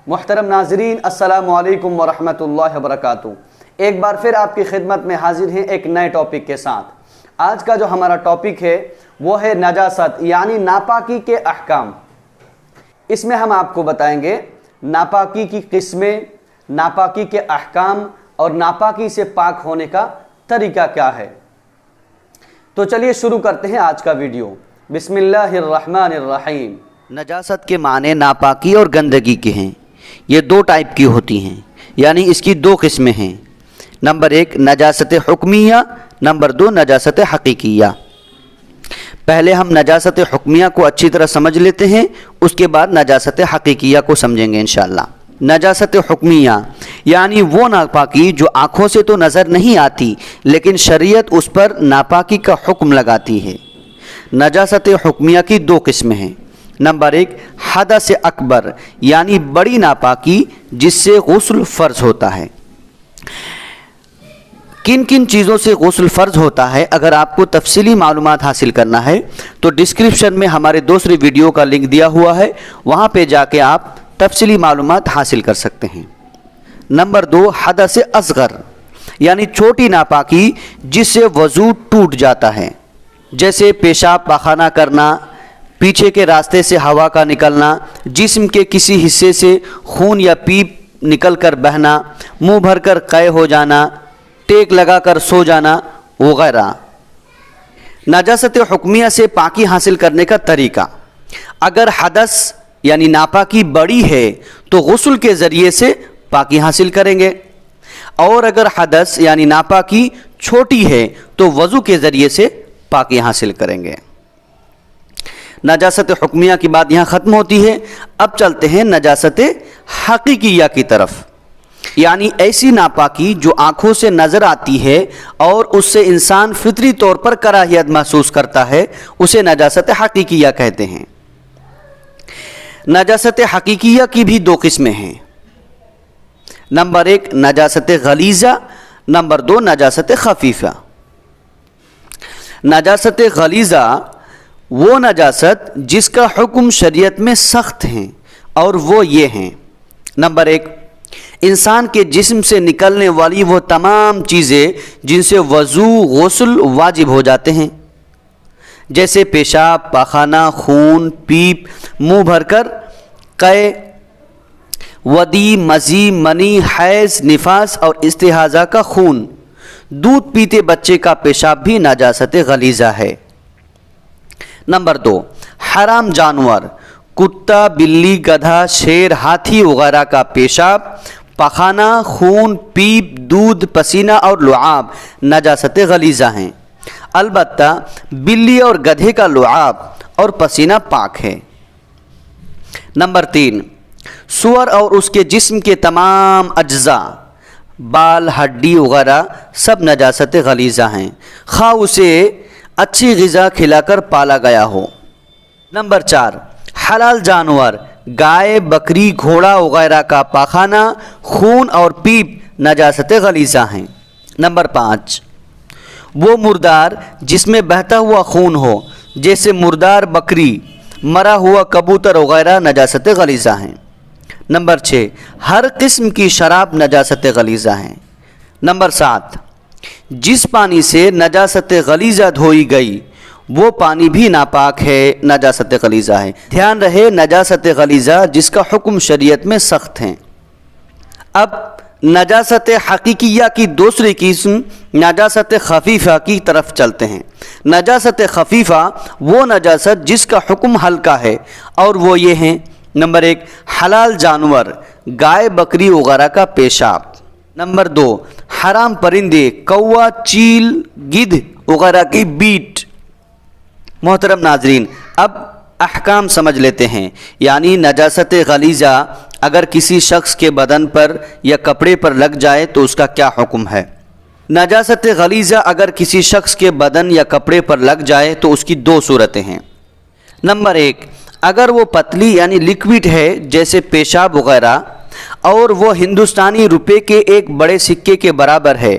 محترم ناظرین، السلام علیکم ورحمۃ اللہ وبرکاتہ۔ ایک بار پھر آپ کی خدمت میں حاضر ہیں ایک نئے ٹاپک کے ساتھ۔ آج کا جو ہمارا ٹاپک ہے وہ ہے نجاست یعنی ناپاکی کے احکام۔ اس میں ہم آپ کو بتائیں گے ناپاکی کی قسمیں، ناپاکی کے احکام اور ناپاکی سے پاک ہونے کا طریقہ کیا ہے۔ تو چلیے شروع کرتے ہیں آج کا ویڈیو۔ بسم اللہ الرحمن الرحیم۔ نجاست کے معنی ناپاکی اور گندگی کے ہیں۔ یہ دو ٹائپ کی ہوتی ہیں، یعنی اس کی دو قسمیں ہیں۔ نمبر ایک نجاست حکمیہ، نمبر دو نجاست حقیقیہ۔ پہلے ہم نجاست حکمیہ کو اچھی طرح سمجھ لیتے ہیں، اس کے بعد نجاست حقیقیہ کو سمجھیں گے انشاءاللہ۔ نجاست حکمیہ یعنی وہ ناپاکی جو آنکھوں سے تو نظر نہیں آتی لیکن شریعت اس پر ناپاکی کا حکم لگاتی ہے۔ نجاست حکمیہ کی دو قسمیں ہیں۔ نمبر ایک حدث اکبر یعنی بڑی ناپاکی جس سے غسل فرض ہوتا ہے۔ کن کن چیزوں سے غسل فرض ہوتا ہے، اگر آپ کو تفصیلی معلومات حاصل کرنا ہے تو ڈسکرپشن میں ہمارے دوسری ویڈیو کا لنک دیا ہوا ہے، وہاں پہ جا کے آپ تفصیلی معلومات حاصل کر سکتے ہیں۔ نمبر دو حدث اصغر یعنی چھوٹی ناپاکی جس سے وضو ٹوٹ جاتا ہے، جیسے پیشاب پاخانہ کرنا، پیچھے کے راستے سے ہوا کا نکلنا، جسم کے کسی حصے سے خون یا پیپ نکل کر بہنا، منہ بھر کر قے ہو جانا، ٹیک لگا کر سو جانا وغیرہ۔ نجاست حکمیہ سے پاکی حاصل کرنے کا طریقہ: اگر حدث یعنی ناپاکی بڑی ہے تو غسل کے ذریعے سے پاکی حاصل کریں گے، اور اگر حدث یعنی ناپاکی چھوٹی ہے تو وضو کے ذریعے سے پاکی حاصل کریں گے۔ نجاست حکمیہ کی بات یہاں ختم ہوتی ہے۔ اب چلتے ہیں نجاست حقیقیہ کی طرف، یعنی ایسی ناپاکی جو آنکھوں سے نظر آتی ہے اور اس سے انسان فطری طور پر کراہیت محسوس کرتا ہے، اسے نجاست حقیقیہ کہتے ہیں۔ نجاست حقیقیہ کی بھی دو قسمیں ہیں۔ نمبر ایک نجاست غلیظہ، نمبر دو نجاست خفیفہ۔ نجاست غلیظہ وہ نجاست جس کا حکم شریعت میں سخت ہیں، اور وہ یہ ہیں: نمبر ایک انسان کے جسم سے نکلنے والی وہ تمام چیزیں جن سے وضو غسل واجب ہو جاتے ہیں، جیسے پیشاب پاخانہ، خون، پیپ، منہ بھر کر قے، ودی، مزی، منی، حیض، نفاس اور استحاضہ کا خون۔ دودھ پیتے بچے کا پیشاب بھی نجاست غلیظہ ہے۔ نمبر دو حرام جانور، کتا، بلی، گدھا، شیر، ہاتھی وغیرہ کا پیشاب، پخانہ، خون، پیپ، دودھ، پسینہ اور لعاب نجاست غلیظہ ہیں۔ البتہ بلی اور گدھے کا لعاب اور پسینہ پاک ہے۔ نمبر تین سور اور اس کے جسم کے تمام اجزاء، بال، ہڈی وغیرہ سب نجاست غلیظہ ہیں، خواہ اسے اچھی غذا کھلا کر پالا گیا ہو۔ نمبر چار حلال جانور، گائے، بکری، گھوڑا وغیرہ کا پاخانہ، خون اور پیپ نجاست غلیظہ ہیں۔ نمبر پانچ وہ مردار جس میں بہتا ہوا خون ہو، جیسے مردار بکری، مرا ہوا کبوتر وغیرہ نجاست غلیظہ ہیں۔ نمبر چھ ہر قسم کی شراب نجاست غلیظہ ہیں۔ نمبر سات جس پانی سے نجاست غلیظہ دھوئی گئی وہ پانی بھی ناپاک ہے، نجاست غلیظہ ہے۔ دھیان رہے نجاست غلیظہ جس کا حکم شریعت میں سخت ہیں۔ اب نجاست حقیقیہ کی دوسری قسم نجاست خفیفہ کی طرف چلتے ہیں۔ نجاست خفیفہ وہ نجاست جس کا حکم ہلکا ہے، اور وہ یہ ہیں: نمبر ایک حلال جانور، گائے، بکری وغیرہ کا پیشاب۔ نمبر دو حرام پرندے، کوا، چیل، گدھ وغیرہ کی بیٹ۔ محترم ناظرین، اب احکام سمجھ لیتے ہیں، یعنی نجاست غلیظہ اگر کسی شخص کے بدن پر یا کپڑے پر لگ جائے تو اس کا کیا حکم ہے۔ نجاست غلیظہ اگر کسی شخص کے بدن یا کپڑے پر لگ جائے تو اس کی دو صورتیں ہیں۔ نمبر ایک اگر وہ پتلی یعنی لکوڈ ہے، جیسے پیشاب وغیرہ، اور وہ ہندوستانی روپے کے ایک بڑے سکے کے برابر ہے،